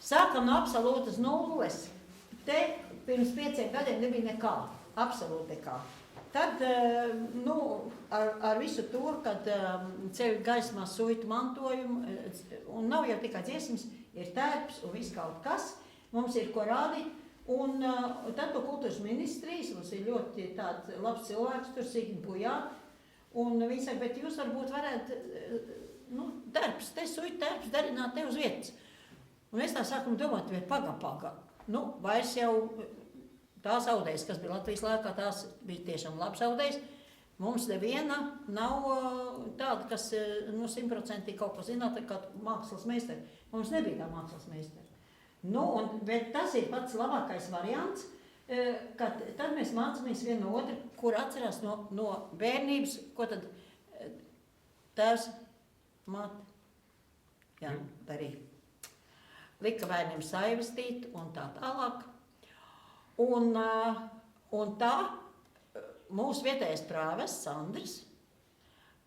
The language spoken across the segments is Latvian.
Sākam no absolūtas nulles. Te pirms 5 gadiem nebija nekā, absolūti nekā. Tad, ar visu to, kad ceļu gaismā suitu mantojumu, un nav jau tikai dziesmas, ir tērps un viss kaut kas, mums ir ko rādīt, un tad to kultūras ministrijas, mums ir ļoti tāds labs cilvēks, tur Signi Bujāt, un viņi saka, bet jūs varbūt varētu, tērps, te suitu tērps darināt te uz vietas. Un mēs tā sākam domāt, bet pagā. Vairs jau tās audējas, kas bija Latvijas laikā, tās bija tiešām labs audējs. Mums neviena nav tāda, kas 100% kaut ko zināt, kā mākslas meistari. Mums nebija tā mākslas meistari. Bet tas ir pats labākais variants, kad tad mēs mācāmies vienu no otru, kur atcerās no bērnības, ko tad tēvs, māte, darīja. Lika bērniem saivastīt un tā tālāk. Un tā mūsu vietējais prāves, Sandrs,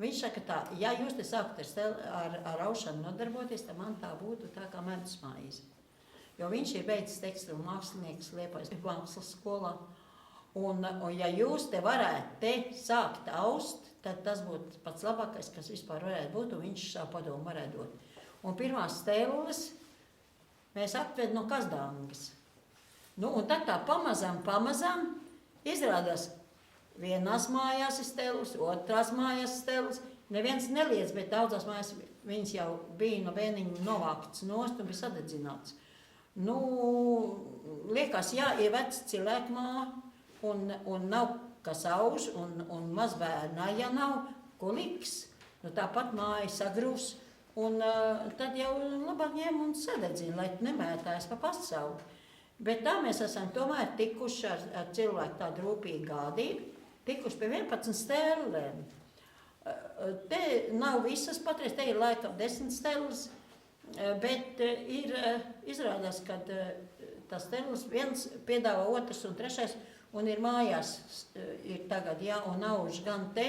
viņš saka tā, ja jūs te sākat ar aušanu nodarboties, tad man tā būtu tā kā medus mājas. Jo viņš ir beidzis tekstilu mākslinieks Liepājas mākslas skolā. Un ja jūs te varētu te sākt aust, tad tas būtu pats labākais, kas vispār varētu būt, un viņš savu padomu varētu dot. Un pirmās stēlules mēs atvedam no Kazdāngas. Un tad tā pamazām izrādās vienās mājās ir stēlus, otrās mājās stēlus. Neviens neliedz, bet daudzās mājās viņas jau bija no bērniņa novāktas nost un bija sadedzināts. Liekas, ir vecs cilvēku māja un nav kas auž un mazbērnā, ja nav, ko liks. Tāpat māja sagrūs. Un tad jau labāk ņem un sadedzina, lai nemētājas pa pasauli. Bet tā mēs esam tomēr tikuši ar cilvēku tādu rūpīgu gādību, tikuši pie 11 stēlēm. Te nav visas patreiz, te ir laikam 10 stēles, bet izrādās, ka tas stēles viens piedāvā otrs un trešais, un ir mājās, ir tagad, un auž gan te,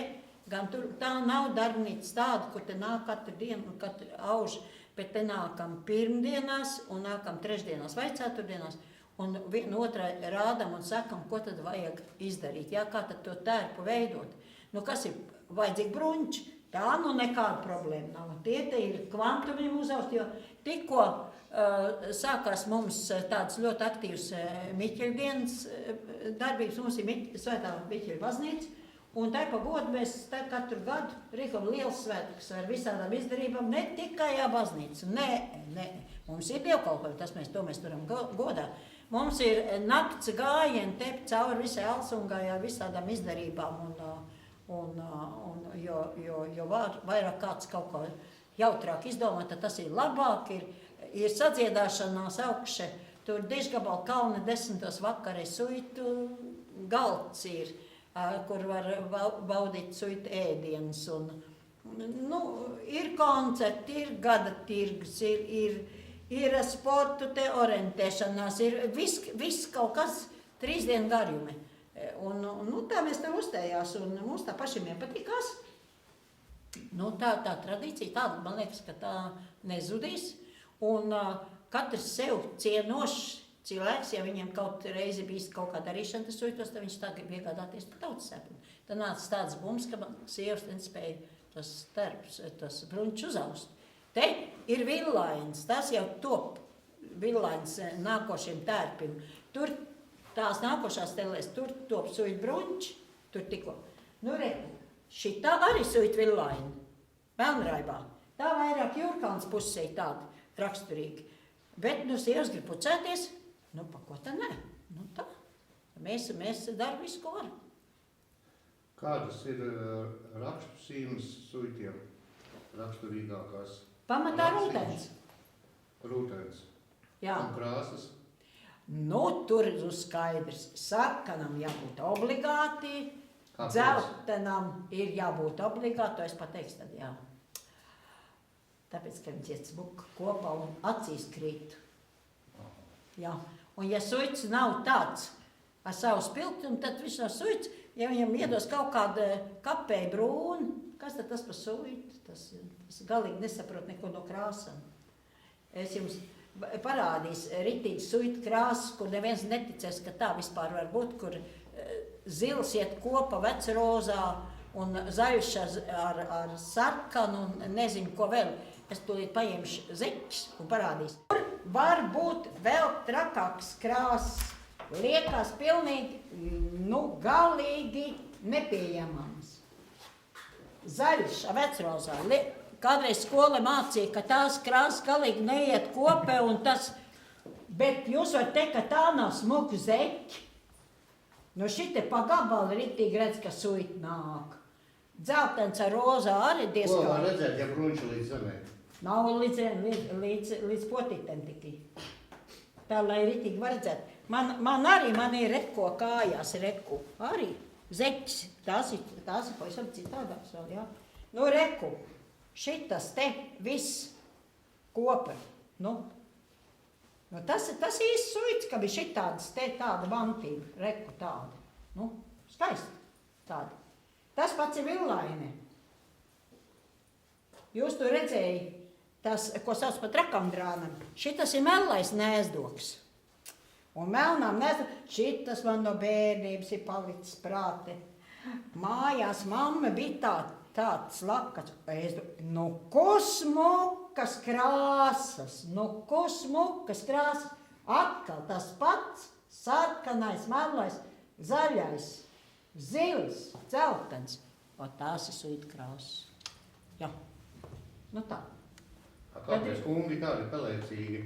gan tur. Tā nav darbnīca tāda, kur te nāk katru dienu un katru auž, bet te nākam pirmdienās un nākam trešdienās vai ceturtdienās un otrai rādam un sakam, ko tad vajag izdarīt, kā tad to tērpu veidot. Kas ir vajadzīgi bruņči? Tā nekāda problēma nav. Tie ir kvantumiem uzaust, jo tikko sākās mums tāds ļoti aktīvs Miķeļu dienas darbības, mums ir Svētā Miķeļa baznīca. Un tā pa godu mēs katru gadu rīkam liels svētkus ar visādām izdarībām, ne tikai baznīca. Nē. Mums ir dievkalpojumi, to mēs turam godā. Mums ir nakts gājieni te cauri visai Alsungai ar visādām izdarībām. Jo vairāk kāds kaut ko jautrāk izdomā, tad tas ir labāk. Ir sadziedāšanās augše, tur Dižgabala kalna 10. vakarē suitu galds ir. Kur var baudīt suitu ēdienas. Ir koncerti, ir gada tirgus, ir sportu te orientēšanās, ir viss kaut kas 3 dienu garjumi. Tā mēs te uzstājās, un mums tā pašiem patikās. Tā tradīcija tāda, man liekas, ka tā nezudīs. Un katrs sev cienošs cilvēks, ja viņiem kaut reizi bijis kaut kā darīšana, tas suitos, tad viņš tā grib iegādāties par tautsēpni. Tad nāca tāds bums, ka sievas nespēja tos terpus, tos bruņčus uzaust. Te ir villains, tas jau top villains nākošiem tērpim. Tur tās nākošās telēs, tur top suitu bruņči, tur tikko. Šitā arī suitu villaini, Melnraibā. Tā vairāk Jūrkalns pusē tāda raksturīga. Bet, sievas grib pucēties, pa ko tā nē? Tā. Mēs daram visu, ko varam. Kādas ir rakstusīmes suitiem raksturīgākās? Pamatā rūtens. Rūtens. Jā. Un krāsas? Tur ir skaidrs. Sarkanam jābūt obligāti, dzeltenam ir jābūt obligāti, to es pateikšu tad, jā. Tāpēc, ka viņš iet smuka kopā un acīs krīt. Jā. Un ja suits nav tāds ar savu spilgtumu, tad viņš nav suits. Ja viņam iedos kaut kāda kapēja brūna, kas tad tas par suitu? Tas galīgi nesaprot neko no krāsām. Es jums parādīs ritīgi suita krāsas, kur neviens neticēs, ka tā vispār var būt, kur zils iet kopā vecrozā un zaļš ar sarkanu un nezinu, ko vēl. Es tūlīt paņemšu zeķus un parādīšu. Tur var būt vēl trakāks krāsas. Liekas pilnīgi, galīgi nepieņemams. Zaļš, vecrozā. Kādreiz skola mācīja, ka tās krāsas galīgi neiet kopā un tas, bet jūs varat teikt, ka tā nav smuka zeķi. Šitie pa gabalu ritīgi redz, ka suita nāk. Dzeltens ar rozā arī diezgan. Ko var redzēt, ja brunči līdz zemē? Nav līdz potītēm tikai. Tā, lai ritīgi var redzēt. Man ir retko kājās, arī zeķis. Tās ir pavisam citādāks vēl, jā. Reku, šitas te viss kopa. Tas īsts suits, ka bija šitādas te tāda vantība, reku tāda. Skaisti tāda. Tas pats ir villaine. Jūs to redzēja, tas, ko sauc par trakamdrānam. Šitas ir mellais nēzdoks. Un melnām nēzdoks, šitas man no bērnības ir palicis prāte. Mājās mamma bija tāds lakats. Ko smukas krāsas, Atkal tas pats, sarkanais, melnais, zaļais, zils, dzeltens. Tās ir suita krāsas. Jā. Tā. Kāpēc kungi tādi pelēcīgi?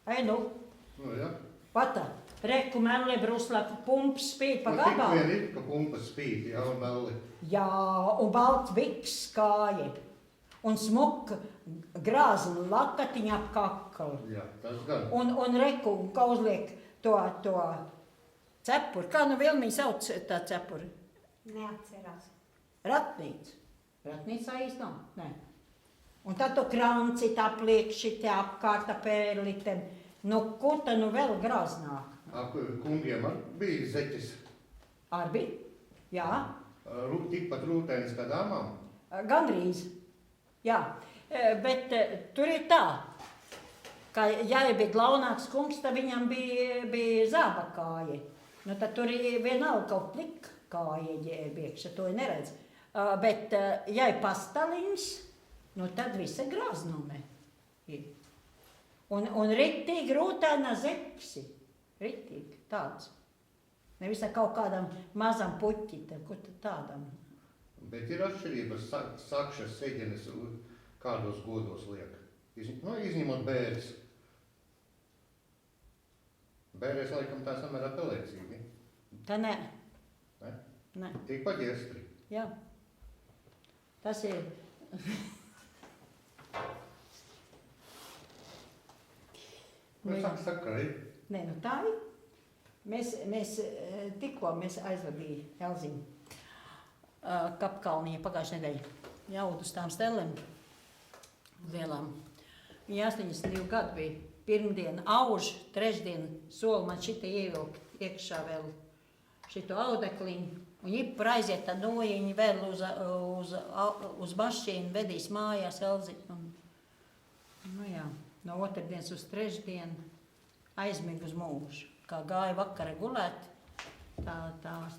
Jā. Patā. Reku melli bruslā, pumps spīd pa gabalu. Tik vien ir, ka pumpas spīd, jā, un melli. Jā, un balts viks kāja. Un smuka grāzla lakatiņa ap kaklu. Jā, tas gan. Un reku, kā uzliek to cepuri. Kā Vilmī sauc tā cepuri? Neatcerās. Ratnīca. Ratnīca īsti nav? Nē. Un tad to kranci tā pliek šitie apkārt pērlitem. Ko ta vēl grāznāk? Kungiem bija zeķis? Arbi? Jā. Tikpat rūtēnis kā dāmām? Gandrīz. Jā. Bet tur ir tā, ka ja bija glaunāks kungs, tad viņam bija zābakāja. Tad tur ir vienalga kaut plika kāja ģērbiekša, to neredz. Bet ja ir pastaliņš, tad visa grāznumē ir. Un ritīgi rūtēna zeķis. Ritīgi tāds. Nevis ar kaut kādam mazam puķitam, ko tad tādam. Bet ir atšķirības sakšas seģenes, kādos godos liek. Izņemot bēres. Bēres laikam tā samērā pelēcīgi. Tā nē. Ne? Nē. Tik paģiestri. Jā. Tas ir. Sakai. Nē, tā ir. Mēs tikko aizvadīja Elziņu Kapkalnī pagājušajā nedēļā. Jaudu uz tām stelēm lielām. Viņa 82 gadu bija. Pirmdiena auž, trešdien soli man šita ievilkt iekšā vēl šito audekliņu. Un jipur aiziet tā nojiņi vēl uz mašīnu, vedīs mājās Elziņu. Jā, no otrdienas uz trešdienu aizmigu uz mūžu. Kā gāja vakara gulēt, tā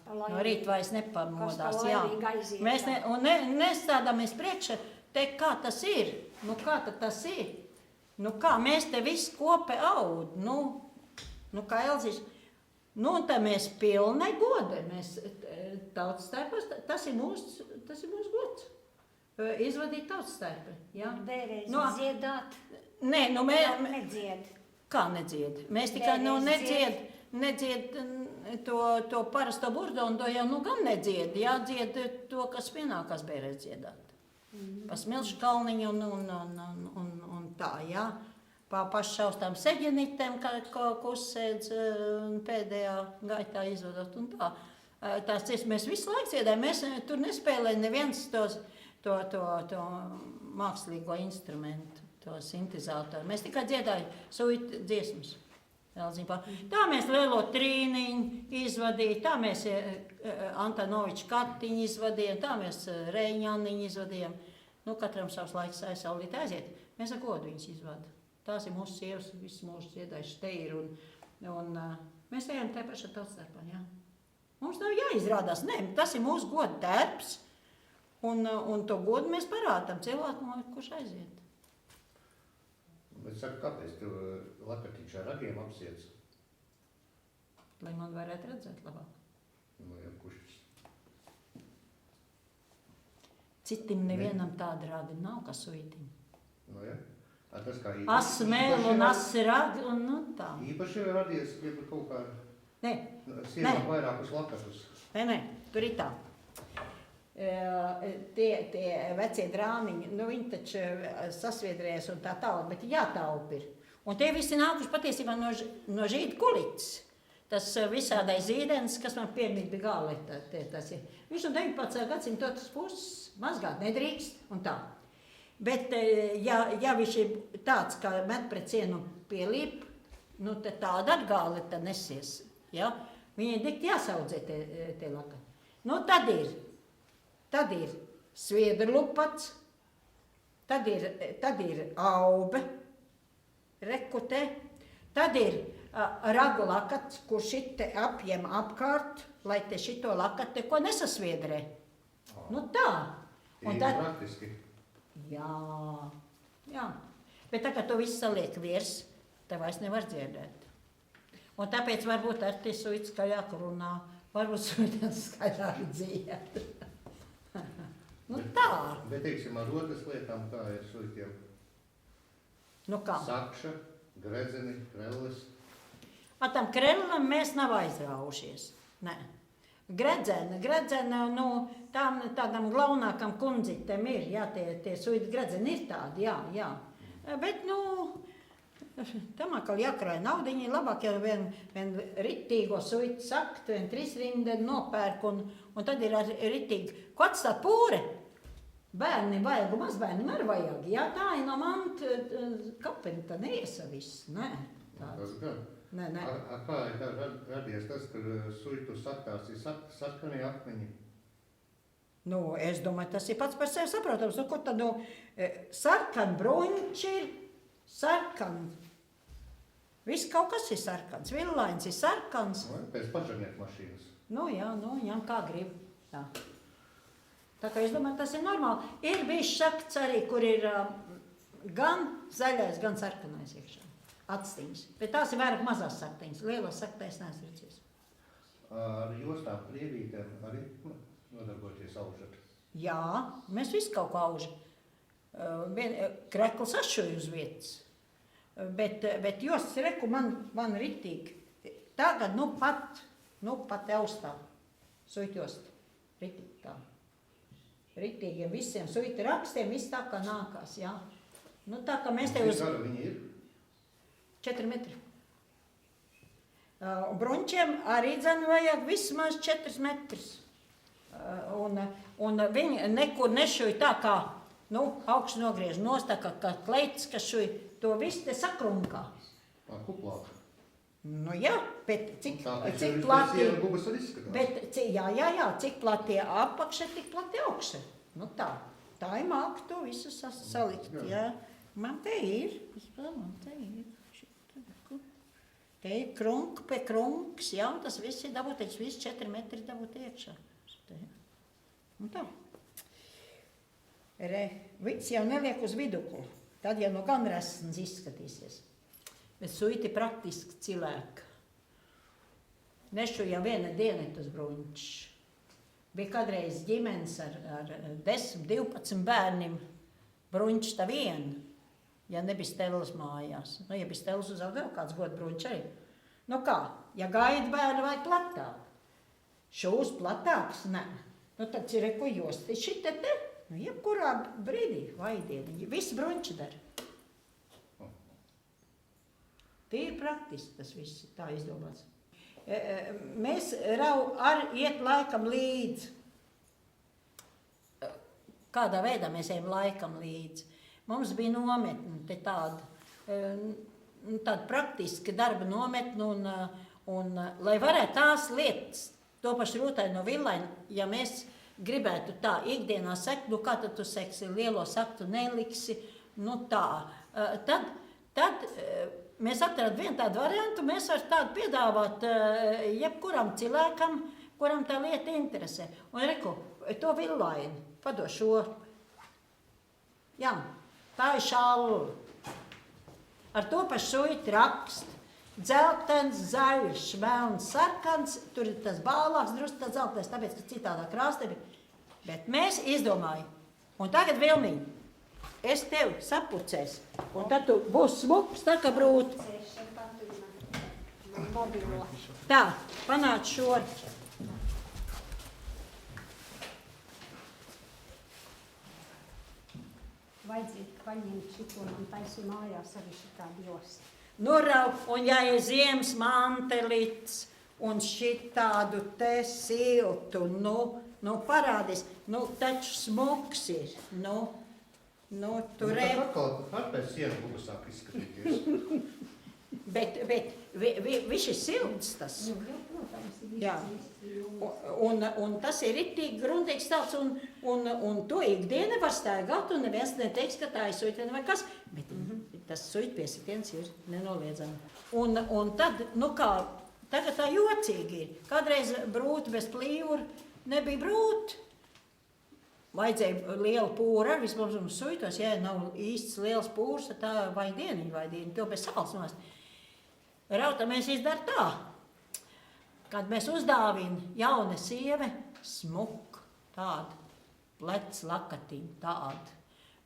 no rīta vairs nepamodās. Jā. Mēs nestādāmies priekšā, teikt, kā tas ir. Kā tad tas ir? Kā mēs te visi kopē aud? Kā Elziņš. Un tā mēs pilnai godamies. Tas ir mūsu gods. Izvadīt tautstērpi. Vēlreiz dziedāt. Nē, nedzied. Kā nedzied? Mēs tikai nedzied to parasto burdonu, to jau gan nedzied. Jādzied to, kas pienākās bērēs dziedāt. Pa Smilšu kalniņu un tā, jā. Pa pašaustām seģenitēm, ko uzsēdz pēdējā gaitā izvadot un tā. Tās dziesmas mēs visu laiku dziedājam. Mēs tur nespēlējam neviens to mākslīgo instrumentu, to sintezātoru. Mēs tikai dziedājam suita dziesmas. Tā mēs lielo trīniņu izvadījām, tā mēs Antanoviču kartiņu izvadījām, tā mēs Reiņāniņu izvadījām. Katram savs laiks aizsaulīt aiziet. Mēs ar godu viņus izvadām. tās ir mūsu sievas, visu mūsu dziedājuši te ir, un mēs ejam te pašā tautstarpā, jā. Mums nav jāizrādās, nē, tas ir mūsu goda darbs, un to godu mēs parādām cilvēkam, kurš aiziet. Es saku, kāpēc tu lakatīši ar ragiem apsiec? Lai man varētu redzēt labāk. Nu, jā, kurš? Citim nevienam tāda rādi nav, kā suitiņi. Nu, jā. Tas kā Asmēl un asragi, un nu tā. Īpaši radies, ja kaut kā Nē, sievām vairākus lakatus. nē, tur ir tā. Tie vecie drāmiņi, nu viņi taču sasviedrējas un tā tālāk, bet jātaupa ir. Un tie visi nākuši patiesībā no žīda kulicis. Tas visādais zīdens, kas man piemīt bija gāli, tas ir. Viņš no 19. gadsimta otras puses mazgāt nedrīkst un tā. Bet ja viņš ir tāds, kā met pret cienu pielīp, nu te tāda atgāli tad nesies. Ja? Viņi ir dikti jāsaudzē tie lakati. Nu tad ir sviedru lupats, tad ir aube, rekute, tad ir ragu lakats, kur šite apjem apkārt, lai te šito lakati ko nesasviedrē. Nu tā. Un tad, praktiski. jā. Bet tā kā to visu saliek virs, tev vairs nevar dziedēt. Un tāpēc varbūt ar tie suiti skaļāk runā, varbūt suiti skaļāk dzied. Nu tā. Bet, teiksim, ar otras lietām, kā ir suitiem? Nu kā? Sakša, gredzeni, krelles. Ar tam krellam mēs nav aizraušies. Nē. Gredzena, nu, tādam glaunākam kundzitem ir, jā, tie suiti gredzeni ir tādi, jā. Bet, nu, tam atkal jākrāja naudiņi, labāk jau vien ritīgo suiti sakt, vien 3 rindeni nopērk, un tad ir ritīgi. Ko atstāt pūre? Bērni vajag, mazbērnim arī vajag, jā, tā ir no manta kapenta neiesa viss, nē. Tas gan. Nē. Kā ir tā radies tas, ka suitu saktās ir sarkanie akmeņi? Nu, es domāju, tas ir pats par sevi saprotams. Nu, ko tad, sarkan bruņķi ir, sarkan. Viss kaut kas ir sarkans. Villains ir sarkans. Pēc pašarnieku mašīnas. Nu, jā, kā grib. Jā. Tā kā es domāju, tas ir normāli. Ir bijis sakts arī, kur ir gan zaļais, gan sarkanais iekšā. Atstiņas. Bet tās ir vairāk mazās saktiņas. Lielās saktais neesmu redzējis. Ar jostām krievītēm arī nodarboties aužat? Jā, mēs visu kaut ko aužam. Krekls atšoju uz vietas. Bet jostas reku man ritīgi. Tagad, nu pat austā. Suitjost. Ritīgi tā. Ritīgiem visiem suita rakstiem, viss tā kā nākās, jā. Nu tā kā mēs te uz... Cik gara viņi ir? 4 metri. Bruņķiem arī dzen vajag vismaz 4 metrus. Un viņi nekur nešuj tā kā, nu, augstu nogriež nost, tā kā kleitis, kas šuj, to visu te sakrunkā. Kuplāk. Nu jā, bet cik Tāpēc plati... ir gubas var izskatās. Bet, jā, cik plati apakša, tik plati augša. Nu tā ir māka to visu salikt, jā. Man te ir. Te ir krunk pie krunks, jā, un tas viss ir dabūtīts, viss 4 metri dabūt iekšā. Un tā. Vids jau neliek uz viduklu, tad jau no gan resns izskatīsies. Bet suiti praktiski cilvēki. Nešu jau viena diena tas bruņķis. Bija kādreiz ģimenes ar 10, 12 bērniem. Bruņķis tā viena. Ja nebija Stellas mājās. Nu, ja bija Stellas uzauga vēl kāds gods bruņķis arī. Nu kā, ja gaida bērnu vai platāk? Šūs platāks? Nē. Nu tad ir ko josti. Šite te, nu jebkurā brīdī vaidieni. Visi bruņķi dara. Tīri praktiski tas viss tā izdomāts. Mēs arī iet laikam līdzi. Kādā veidā mēs ejam laikam līdzi? Mums bija nometne te tāda praktiska darba nometne, un lai varētu tās lietas, to pašu rūtāju no villaina, ja mēs gribētu tā ikdienā sekt, nu kā tad tu seksi, lielo saktu neliksi, nu tā, tad tad mēs atradām vienu tādu variantu, mēs varam tādu piedāvāt jebkuram cilvēkam, kuram tā lieta interesē. Un reku, to villaini, padod šo. Jā, tā ir šalla. Ar to pašu suiti rakst. Dzeltens, zaļš, melns, sarkans, tur ir tas bālāks, drusku tāds zeltais, tāpēc, ka citādā krāsta ir. Bet mēs izdomājam. Un tagad, Vilmiņ, es tev sapucēs, un tad tu būs smuks, tā kā brūt. Tā, panāc šorķi. Vajadzīgi paņemt šito, man taisi mājās arī šitā josta. Nurauk, un ja ir ziemas mantelīts, un šitādu te siltu, nu parādīs, taču smuks ir, tur Tā atkal pēc sienu būs sāk izskatīties. Bet viņš ir silts tas. Jā. Un tas ir ritīgi grundīgs tāds, un to ikdiena var staigāt, un neviens neteiks, ka tā ir suitiena vai kas. Bet tas suitpiesitiens ir nenoliedzami. Un tad, tagad tā jocīgi ir. Kādreiz brūti bez plīvura nebija brūti. Vajadzēja liela pūra, vismaz mums suitos, ja nav īsts liels pūrs, tad tā vai dieniņu, to bez sāls nost. Rauta mēs izdara tā, kad mēs uzdāvina jauna sieve smuku, tādu, plec lakatiņu, tādu.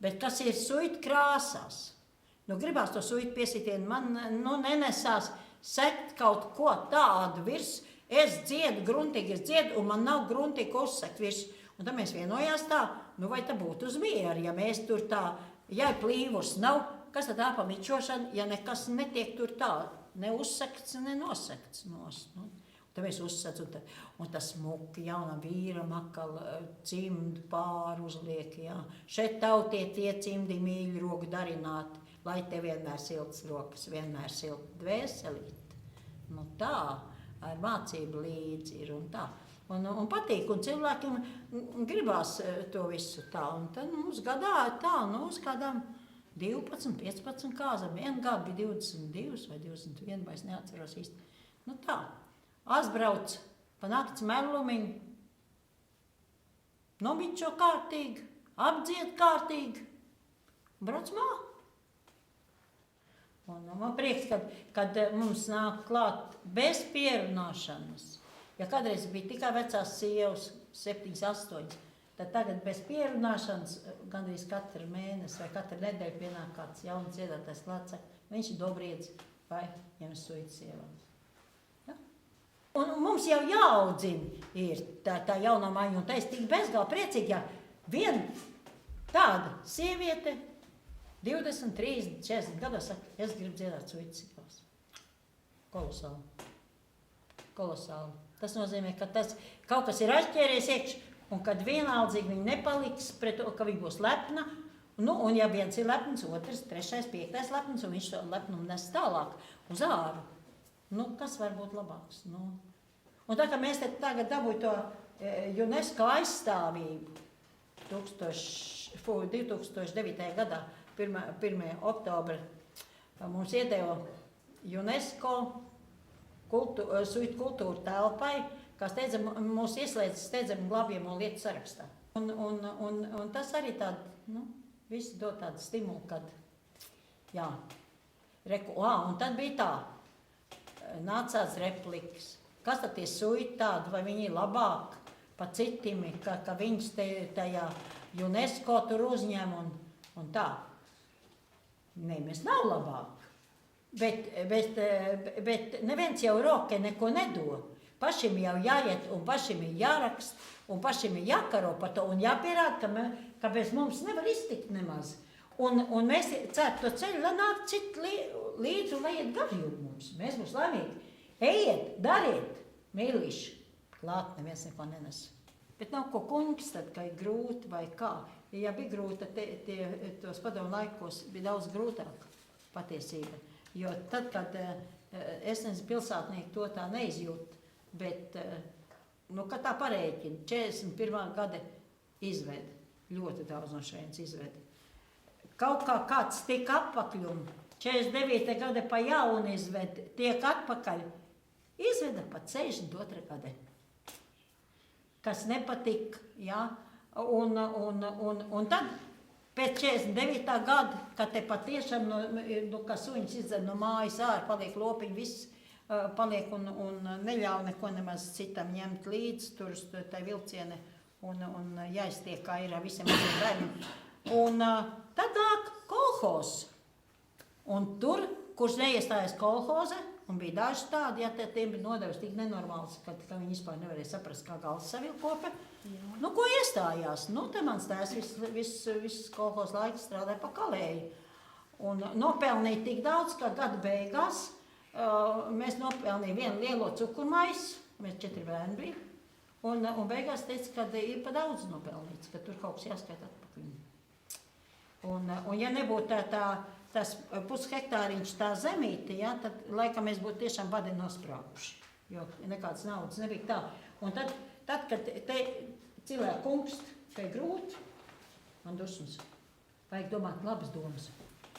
Bet kas ir suita krāsās? Gribās to suita piesitienu, man nenesās sekt kaut ko tādu virs. Es dziedu, gruntīgi es dziedu, un man nav gruntīgi uzsekt virs. Un tad mēs vienojās tā, vai tā būtu uz mieru, ja mēs tur tā, ja plīvurs nav, kas tad tā pamičošana, ja nekas netiek tur tā, ne uzsekts, ne nosekts nost. Tad mēs uzsec, un tas smuki jaunam vīram akal cimdu pāru uzliek, jā. Šeit tautie tie cimdi mīļu roku darināti, lai te vienmēr siltas rokas, vienmēr silta dvēselīt. Tā, ar mācību līdzi ir un tā. Un patīk, un cilvēkiem gribās to visu tā. Un tad mums gadā tā, uz kādām 12, 15 kāzām. Vienu gadu bija 22 vai 21, vai es neatceros īsti. Tā, aizbrauc pa nakts melumiņu, nomiņķo kārtīgi, apdzied kārtīgi, brauc mā. Un man prieks, kad mums nāk klāt bez pierunāšanas. Ja kādreiz bija tikai vecās sievas, 7, 8, tad tagad bez pierunāšanas gandrīz katru mēnesi vai katru nedēļu pienāk kāds jauns dziedātājs klāt, viņš ir Dobriedz vai ņems suitas sievām. Ja? Un mums jau jāaudzina ir tā jaunā maiņa, un tā es tik bezgalīgi priecīgi, ja viena tāda sieviete 20, 30, 40 gados saka, es gribu dziedāt suitas sievās. Kolosāli. Tas nozīmē, ka tas kaut kas ir aizķēries iekš, un kad vienaldzīgi viņa nepaliks pret to, ka viņa būs lepna, un ja viens ir lepns, otrs, 3., 5. lepns, un viņš to lepnumu nes tālāk uz āru. Kas var būt labāks? Un tā kā mēs tagad dabūju to UNESCO aizstāvību 2009. gadā, 1. oktobra, mums iedeva UNESCO suitu kultūra telpai, kā mūs ieslēdz steidzami glābjamo lietu sarakstā. Un tas arī tādu, visi dod tādu stimulu, kad, jā, un tad bija tā, nācās replikas. Kas tad tie suiti tādi, vai viņi ir labāk pa citimi, ka viņus tajā UNESCO tur uzņem un tā? Nē, mēs nav labāk. Bet neviens jau rokai neko nedod. Pašim jau jāiet, un pašim ir jārakst, un pašim ir jākaro par to, un jāpierāda, ka bez mums nevar iztikt nemaz. Un mēs ceru to ceļu, lai nāk citi līdzi un lai iet garjūri mums. Mēs būs laimīgi. Ejiet, dariet, mīlīši. Klāt neviens neko nenes. Bet nav ko kungs, tad, ka ir grūti vai kā. Ja bija grūti, tad tos padomu laikos bija daudz grūtāk patiesība. Jo tad, kad es nezinu, pilsētnieki to tā neizjūt, bet, kad tā parēķina, 41. gada izved, ļoti daudz no šeit izved. Kaut kā kāds tika apakļumi 49. gada pa jaunu izved, tiek atpakaļ. Izveda pat 62. gada. Kas nepatika, jā. Un tad pēc 49. gada, kad te patiešām, kā suņas izdzer no mājas ārā, paliek lopiņi, viss paliek un neļauj neko nemaz citam ņemt līdzi, tur tai vilciene un jāiztiek, kā ir visiem maziem bērniem. Un tad nāk kolhozs. Un tur, kurš neiestājas kolhoze, un bija daži tādi, ja tiem bija nodevs tik nenormāls, ka viņi vispār nevarēja saprast, kā galvas savilkope. Nu, ko iestājās? Nu, te mans tēvs viss kolhoz laiks strādāja pa kalēju. Un nopelnīja tik daudz, ka gada beigās mēs nopelnīja vienu lielo cukurmaisu, mēs 4 bērni bija, un beigās teica, ka ir pa daudz nopelnīts, ka tur kaut kas jāskaita atpakaļ. Un ja nebūtu tas pushektāriņš tā zemīte, ja, tad laikam mēs būtu tiešām badi nosprāguši, jo nekādas naudas nebija tā. Un tad, kad te cilvēku kungs, te grūti, man dusmas, vajag domāt labas domas,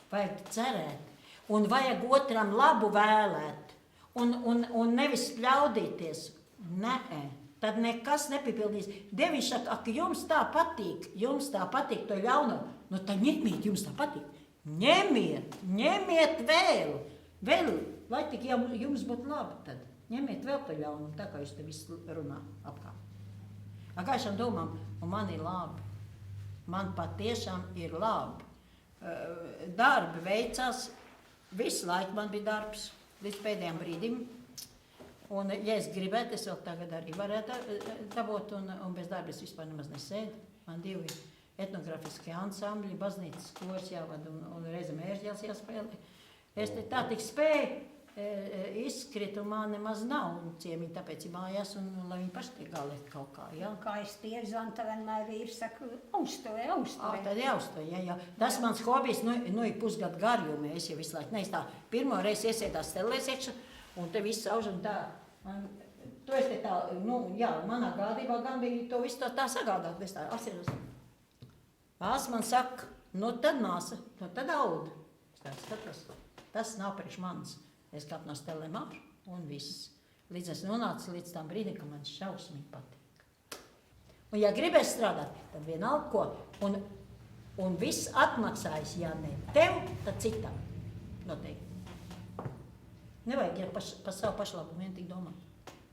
vajag cerēt, un vajag otram labu vēlēt, un nevis ļaudīties. Nē, tad nekas nepipildīs. Deviņš saka, ka jums tā patīk to ļauno, nu tad ņemiet, jums tā patīk. Ņemiet vēl, lai tik jums būtu labi tad. Ņemiet vēl to ļaunumu, tā kā jūs te viss runā apkārt. Gaišām domām, un man ir labi. Man patiešām ir labi. Darbi veicās, visu laiku man bija darbs, līdz pēdējiem brīdim. Un, ja es gribētu, es vēl tagad arī varētu dabūt, un bez darba es vispār nemaz nesēdu. Man 2 etnografiskie ansambļi, baznīcas kors jāvada un reizēm ērģēls jāspēlē. Es te tā tik spēju izskrit, un man nemaz nav ciemiņi, tāpēc ir mājās, un lai viņi paši tiek galēt kaut kā, jā. Kā es tiedzanu, tad vienmēr vīrs saka, austoja. Tad jāaustoja, jā. Tas mans hobijs, ir pusgadu garjumi, es jau visu laiku, nevis tā, pirmo reizi iesiedās stelēs iekšā, un te viss auž un tā. To es te tā, jā, manā gādībā gan bija to visu tā sagādāt, es tā asieros. Māsa man saka, tad māsa, tad aud. Es skatos, tas nav priekš manis. Es kāpu no stelēm ārā un viss. Līdz es nonācu līdz tam brīdim, ka man šausmīgi patīk. Un ja gribēs strādāt, tad vienalga ko. Un viss atmaksājas, ja ne tev, tad citam. Noteikti. Nevajag, ja pa savu pašlabumu vien tik domāt.